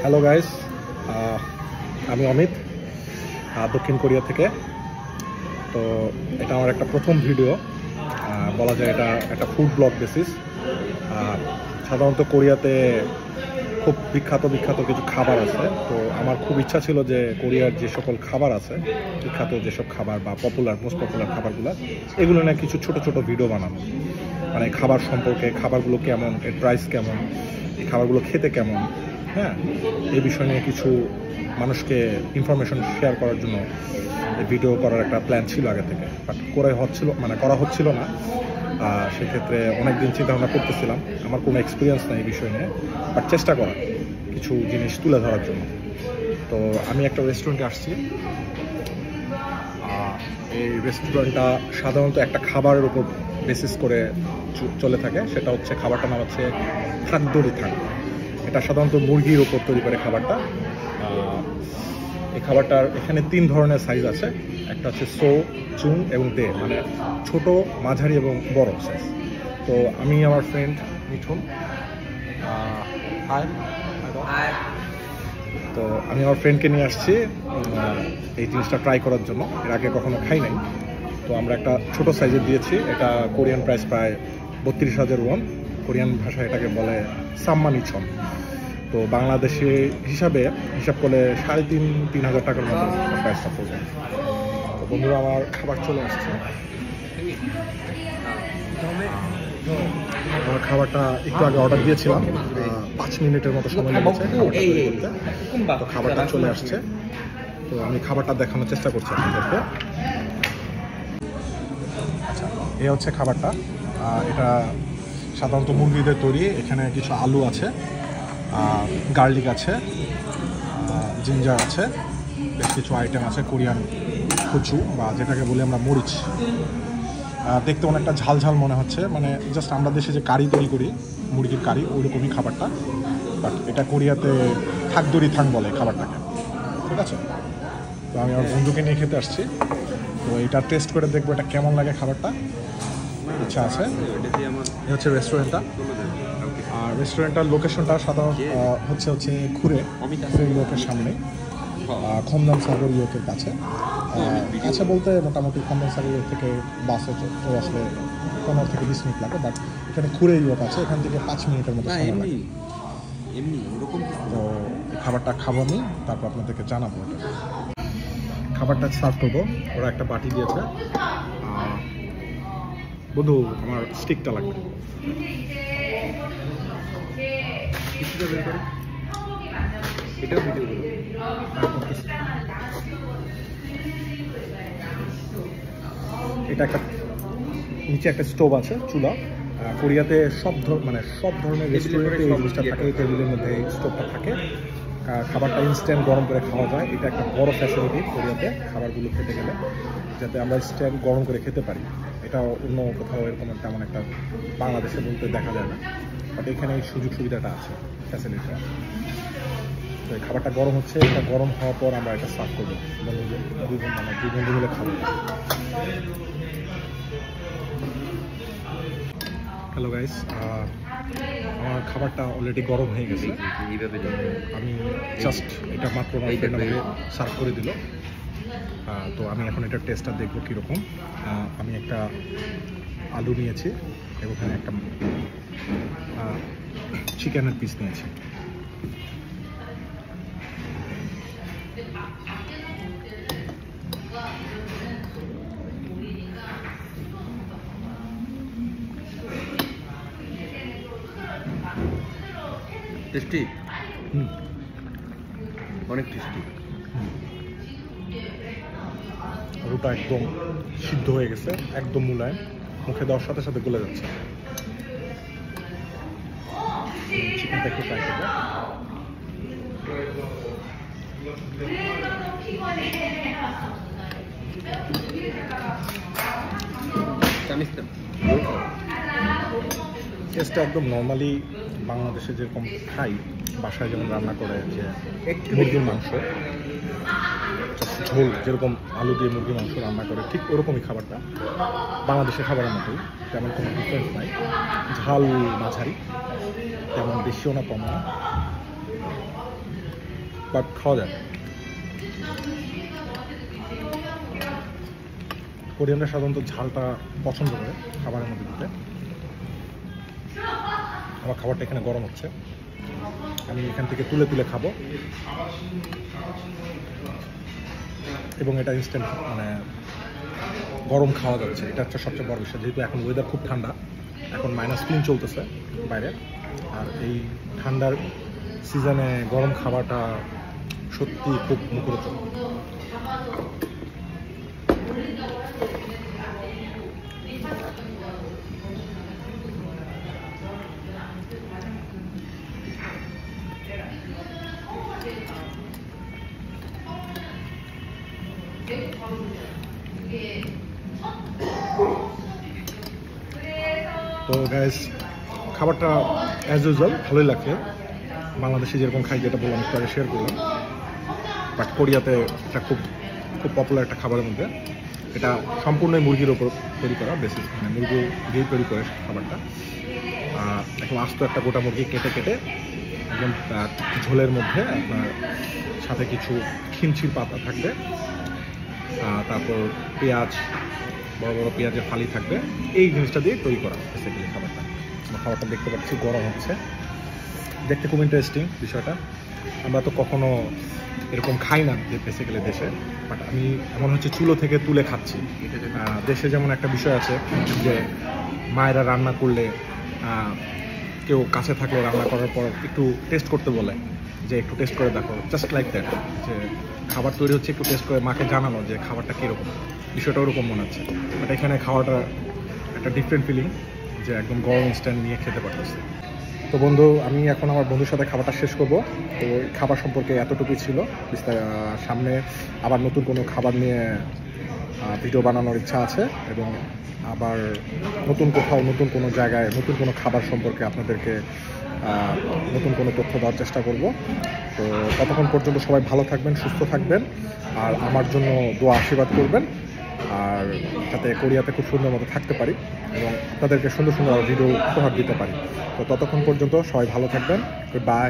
Hello guys, আমি অমিত দক্ষিণ Korea থেকে। তো এটা আমার একটা প্রথম ভিডিও, বলা যায় এটা একটা ফুড ব্লগ বেসিস। সাধারণত কোরিয়াতে খুব বিখ্যাত কিছু খাবার আছে। তো আমার খুব ইচ্ছা ছিল যে কোরিয়ার যে সকল খাবার আছে, বিখ্যাত যেসব খাবার বা মোস্ট পপুলার খাবারগুলো, এগুলো নিয়ে কিছু ছোট ছোট ভিডিও বানানো, মানে খাবার সম্পর্কে, খাবারগুলো কেমন, এর প্রাইস কেমন, এই খাবারগুলো খেতে কেমন, হ্যাঁ, এই বিষয় নিয়ে কিছু মানুষকে ইনফরমেশন শেয়ার করার জন্য এই ভিডিও করার একটা প্ল্যান ছিল আগে থেকে, বাট করা হচ্ছিল না। সেক্ষেত্রে অনেকদিন চিন্তা ভাবনা করতেছিলাম, আমার কোনো এক্সপিরিয়েন্স নেই এই বিষয় নিয়ে, বাট চেষ্টা করা কিছু জিনিস তুলে ধরার জন্য। তো আমি একটা রেস্টুরেন্টে আসছি। এই রেস্টুরেন্টটা সাধারণত একটা খাবারের উপর বেসিস করে চলে থাকে, সেটা হচ্ছে খাবারটার নাম হচ্ছে থাকদরি থাক। এটা সাধারণত মুরগির উপর তৈরি করে খাবারটা। এই খাবারটার এখানে 3 ধরনের সাইজ আছে, একটা হচ্ছে সো, চুং এবং দে, মানে ছোট, মাঝারি এবং বড় সাইজ। তো আমি আমার ফ্রেন্ড মিঠুন, তো আমি আমার ফ্রেন্ডকে নিয়ে আসছি এই জিনিসটা ট্রাই করার জন্য। এর আগে কখনো খাই নাই। তো আমরা একটা ছোট সাইজের দিয়েছি। এটা কোরিয়ান প্রাইস প্রায় 32,000 ওয়ান। কোরিয়ান ভাষায় এটাকে বলে সাম্মানিছন। তো বাংলাদেশে হিসাব করলে 3,500 টাকার মতো প্রাইসটা পড়বে। তো বন্ধুরা, আমার খাবার চলে আসছে। আমার খাবারটা একটু আগে অর্ডার দিয়েছিলাম, 5 মিনিটের মতো সময় লেগেছে খাবারটা তৈরি করতে। তো খাবারটা চলে আসছে। তো আমি খাবারটা দেখানোর চেষ্টা করছি আপনাদেরকে। আচ্ছা, এই হচ্ছে খাবারটা। এটা সাধারণত মুরগিদের তৈরি। এখানে কিছু আলু আছে, গার্লিক আছে, জিঞ্জার আছে, বেশ কিছু আইটেম আছে, কোরিয়ান কুচু বা যেটাকে বলি আমরা মরিচ। দেখতে অনেকটা ঝাল মনে হচ্ছে, মানে জাস্ট আমরা দেশে যে কারি তৈরি করি, মুরগির কারি, ওইরকমই খাবারটা। বাট এটা কোরিয়াতে থাকদরি থাং বলে খাবারটাকে, ঠিক আছে? তো আমি আমার বন্ধুকে নিয়ে খেতে আসছি। তো এটা টেস্ট করে দেখবো এটা কেমন লাগে খাবারটা, ইচ্ছা আছে। এই হচ্ছে রেস্টুরেন্টটা। আর রেস্টুরেন্টটার লোকেশনটা সাধারণত হচ্ছে লোকের সামনে, খমদান সাগর ইয়কের কাছে। কাছে বলতে মোটামুটি খমদান সাগর ইয়ক থেকে বাসে আসলে 15 থেকে 20 মিনিট লাগে, বাট এখানে খুরে ইয়ক আছে, এখান থেকে 5 মিনিটের মতো সময় লাগে। তো খাবারটা খাবো আমি, তারপর আপনাদেরকে জানাবো। এটা খাবারটা সার্ভ করবো। ওরা একটা বাটি দিয়েছে। বন্ধু, আমার স্টিকটা লাগবে। এটা একটা নিচে একটা স্টোভ আছে, চুলা। কোরিয়াতে সব ধরনের রেস্টুরেন্টে এই জিনিসটা থাকে, টেবিলের মধ্যে এই স্টোভটা থাকে। খাবারটা ইনস্ট্যান্ট গরম করে খাওয়া যায়। এটা একটা বড় ফ্যাসিলিটি কোরিয়াতে খাবারগুলো খেতে গেলে, যাতে আমরা ইনস্ট্যান্ট গরম করে খেতে পারি। এটা অন্য কোথাও এরকম তেমন একটা বাংলাদেশে বলতে দেখা যায় না, বাট এখানে এই সুযোগ সুবিধাটা আছে, ফ্যাসিলিটিটা। তো এই খাবারটা গরম হচ্ছে, এটা গরম হওয়ার পর আমরা এটা সার্ভ করবো দুই বন্ধু মিলে খাবো। হ্যালো গাইস, আমার খাবারটা অলরেডি গরম হয়ে গেছে। আমি জাস্ট এটা মাত্র আমাকে সার্ভ করে দিল। তো আমি এখন এটা টেস্টটা দেখবো কীরকম। আমি একটা আলু নিয়েছি এবং এখানে একটা চিকেনের পিস নিয়েছি। টেস্টি, অনেক টেস্টি। আলুটা একদম সিদ্ধ হয়ে গেছে, একদম মুলায়ম, মুখে দেওয়ার সাথে সাথে গলে যাচ্ছে। চিকেনটা একটু ফ্রাই করবো। টেস্টটা একদম নর্মালি বাংলাদেশে যেরকম খাই, বাসায় যেমন রান্না করে, যে মুরগির মাংস ঝোল যেরকম আলু দিয়ে মুরগির মাংস রান্না করে, ঠিক ওরকমই খাবারটা, বাংলাদেশের খাবারের মতোই, তেমন কোনো ডিফারেন্স নাই। ঝাল মাঝারি, তেমন বেশিও না কম না। বাট খাওয়া যায়। কোরিয়ানরা সাধারণত ঝালটা পছন্দ করে খাবারের মধ্যে দিতে। আমার খাবারটা এখানে গরম হচ্ছে, আমি এখান থেকে তুলে তুলে খাবো এবং এটা ইনস্ট্যান্ট মানে গরম খাওয়া যাচ্ছে। এটা হচ্ছে সবচেয়ে বড় বিষয়, যেহেতু এখন ওয়েদার খুব ঠান্ডা, এখন -3 চলতেছে বাইরে, আর এই ঠান্ডার সিজনে গরম খাবারটা সত্যি খুব মুখরোচক। তো গাইস, খাবারটা অ্যাজ ইউজুয়াল ভালোই লাগছে। বাংলাদেশে যেরকম খাই, যেটা বললাম একটু আগে শেয়ার করলাম, বাট কোরিয়াতে এটা খুব খুব পপুলার একটা খাবারের মধ্যে। এটা সম্পূর্ণই মুরগির ওপর তৈরি করা বেসিস, মানে মুরগি দিয়েই তৈরি করে খাবারটা। এখন আস্ত একটা গোটা মুরগি কেটে কেটে একদম ঝোলের মধ্যে আপনার সাথে কিছু খিমচির পাতা থাকবে, তারপর পেঁয়াজ, বড় বড় পেঁয়াজের ফালি থাকবে। এই জিনিসটা দিয়ে তৈরি করা বেসিক্যালি খাবারটা। খাবারটা দেখতে পাচ্ছি গরম হচ্ছে, দেখতে খুব ইন্টারেস্টিং বিষয়টা। আমরা তো কখনো এরকম খাই না বেসিক্যালি দেশে, বাট আমি এমন হচ্ছে চুলো থেকে তুলে খাচ্ছি। দেশে যেমন একটা বিষয় আছে যে মায়েরা রান্না করলে কেউ কাছে থাকলে রান্না করার পর একটু টেস্ট করতে বলে, যে একটু টেস্ট করে দেখো, জাস্ট লাইক দ্যাট, যে খাবার তৈরি হচ্ছে একটু টেস্ট করে মাকে জানানো যে খাবারটা কীরকম। বিষয়টা ওরকম মনে হচ্ছে, বাট এখানে খাওয়াটা একটা ডিফারেন্ট ফিলিং, যে একদম গরম ইনস্ট্যান্ট নিয়ে খেতে পারতেছে। তো বন্ধু, আমি এখন আমার বন্ধুর সাথে খাবারটা শেষ করব। তো খাবার সম্পর্কে এতটুকুই ছিল। সামনে আবার নতুন কোনো খাবার নিয়ে ভিডিও বানানোর ইচ্ছা আছে, এবং আবার নতুন কোথাও, নতুন কোনো জায়গায়, নতুন কোনো খাবার সম্পর্কে আপনাদেরকে নতুন কোনো তথ্য দেওয়ার চেষ্টা করব। তো ততক্ষণ পর্যন্ত সবাই ভালো থাকবেন, সুস্থ থাকবেন, আর আমার জন্য দোয়া আশীর্বাদ করবেন, আর যাতে কোরিয়াতে খুব সুন্দর মতো থাকতে পারি এবং তাদেরকে সুন্দর সুন্দর ভিডিও উপহার দিতে পারি। তো ততক্ষণ পর্যন্ত সবাই ভালো থাকবেন। Good bye.